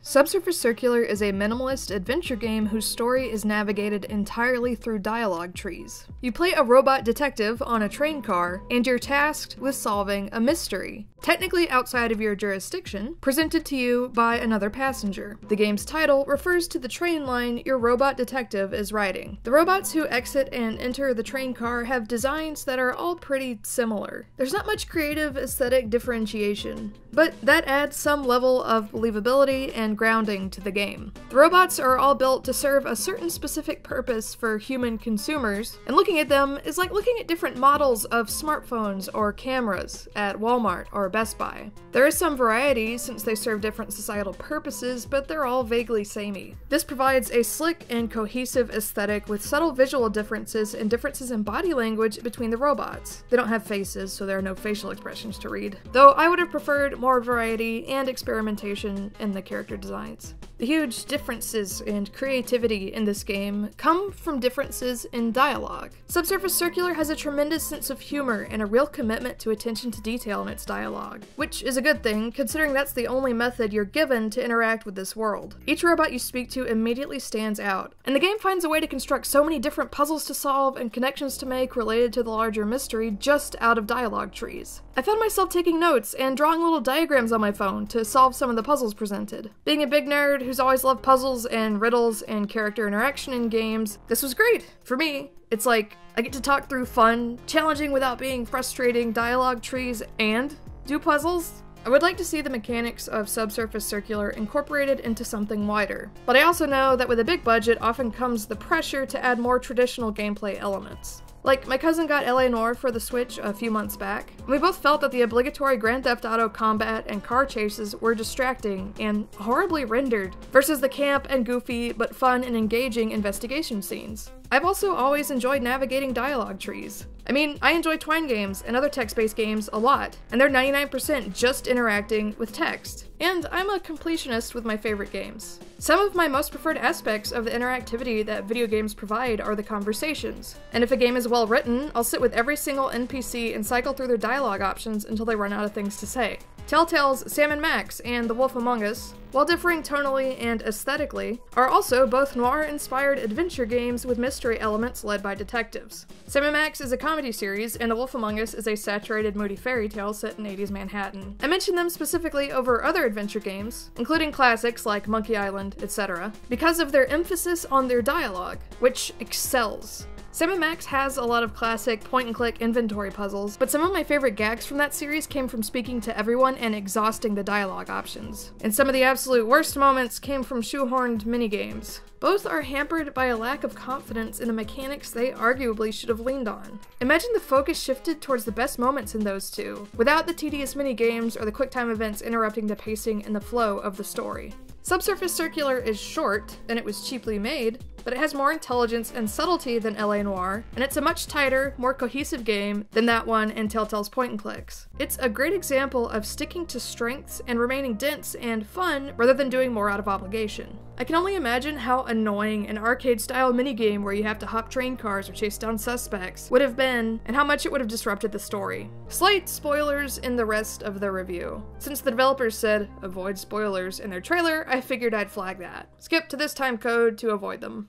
Subsurface Circular is a minimalist adventure game whose story is navigated entirely through dialogue trees. You play a robot detective on a train car, and you're tasked with solving a mystery, technically outside of your jurisdiction, presented to you by another passenger. The game's title refers to the train line your robot detective is riding. The robots who exit and enter the train car have designs that are all pretty similar. There's not much creative aesthetic differentiation, but that adds some level of believability and grounding to the game. The robots are all built to serve a certain specific purpose for human consumers, and looking at them is like looking at different models of smartphones or cameras at Walmart or Best Buy. There is some variety since they serve different societal purposes, but they're all vaguely samey. This provides a slick and cohesive aesthetic with subtle visual differences and differences in body language between the robots. They don't have faces, so there are no facial expressions to read, though I would have preferred more variety and experimentation in the character designs. The huge differences and creativity in this game come from differences in dialogue. Subsurface Circular has a tremendous sense of humor and a real commitment to attention to detail in its dialogue, which is a good thing considering that's the only method you're given to interact with this world. Each robot you speak to immediately stands out, and the game finds a way to construct so many different puzzles to solve and connections to make related to the larger mystery just out of dialogue trees. I found myself taking notes and drawing little diagrams on my phone to solve some of the puzzles presented. Being a big nerd who's always loved puzzles and riddles and character interaction in games, this was great for me. It's like, I get to talk through fun, challenging without being frustrating dialogue trees and do puzzles. I would like to see the mechanics of Subsurface Circular incorporated into something wider, but I also know that with a big budget often comes the pressure to add more traditional gameplay elements. Like, my cousin got LA Noire for the Switch a few months back, and we both felt that the obligatory Grand Theft Auto combat and car chases were distracting and horribly rendered, versus the camp and goofy but fun and engaging investigation scenes. I've also always enjoyed navigating dialogue trees. I mean, I enjoy Twine games and other text-based games a lot, and they're 99% just interacting with text. And I'm a completionist with my favorite games. Some of my most preferred aspects of the interactivity that video games provide are the conversations. And if a game is well written, I'll sit with every single NPC and cycle through their dialogue options until they run out of things to say. Telltale's Sam & Max and The Wolf Among Us, while differing tonally and aesthetically, are also both noir-inspired adventure games with mystery elements led by detectives. Sam & Max is a comedy series, and The Wolf Among Us is a saturated, moody fairy tale set in 80s Manhattan. I mention them specifically over other adventure games, including classics like Monkey Island, etc., because of their emphasis on their dialogue, which excels. Sam & Max has a lot of classic point-and-click inventory puzzles, but some of my favorite gags from that series came from speaking to everyone and exhausting the dialogue options. And some of the absolute worst moments came from shoehorned minigames. Both are hampered by a lack of confidence in the mechanics they arguably should have leaned on. Imagine the focus shifted towards the best moments in those two, without the tedious minigames or the QuickTime events interrupting the pacing and the flow of the story. Subsurface Circular is short, and it was cheaply made, but it has more intelligence and subtlety than LA Noire, and it's a much tighter, more cohesive game than that one and Telltale's point-and-clicks. It's a great example of sticking to strengths and remaining dense and fun rather than doing more out of obligation. I can only imagine how annoying an arcade-style minigame where you have to hop train cars or chase down suspects would have been, and how much it would have disrupted the story. Slight spoilers in the rest of the review. Since the developers said, avoid spoilers in their trailer, I figured I'd flag that. Skip to this time code to avoid them.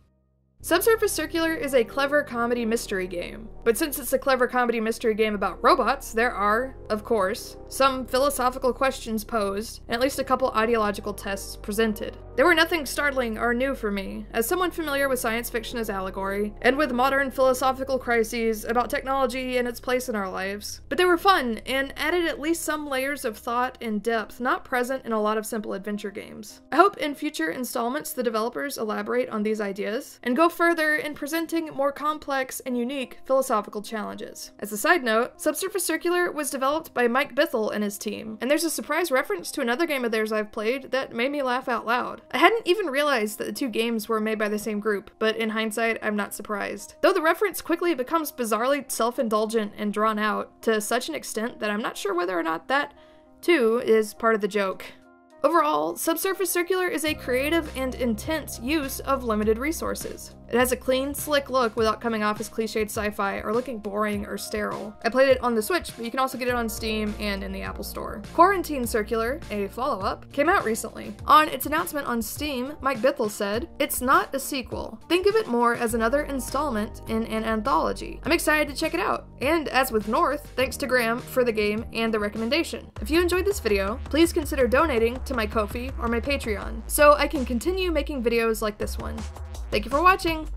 Subsurface Circular is a clever comedy mystery game, but since it's a clever comedy mystery game about robots, there are, of course, some philosophical questions posed, and at least a couple ideological tests presented. They were nothing startling or new for me, as someone familiar with science fiction as allegory, and with modern philosophical crises about technology and its place in our lives. But they were fun, and added at least some layers of thought and depth not present in a lot of simple adventure games. I hope in future installments the developers elaborate on these ideas, and go further in presenting more complex and unique philosophical challenges. As a side note, Subsurface Circular was developed by Mike Bithell and his team, and there's a surprise reference to another game of theirs I've played that made me laugh out loud. I hadn't even realized that the two games were made by the same group, but in hindsight, I'm not surprised. Though the reference quickly becomes bizarrely self-indulgent and drawn out to such an extent that I'm not sure whether or not that, too, is part of the joke. Overall, Subsurface Circular is a creative and intense use of limited resources. It has a clean, slick look without coming off as cliched sci-fi or looking boring or sterile. I played it on the Switch, but you can also get it on Steam and in the Apple Store. Quarantine Circular, a follow-up, came out recently. On its announcement on Steam, Mike Bithell said, "It's not a sequel. Think of it more as another installment in an anthology." I'm excited to check it out. And as with North, thanks to Graham for the game and the recommendation. If you enjoyed this video, please consider donating to my Ko-fi or my Patreon, so I can continue making videos like this one. Thank you for watching!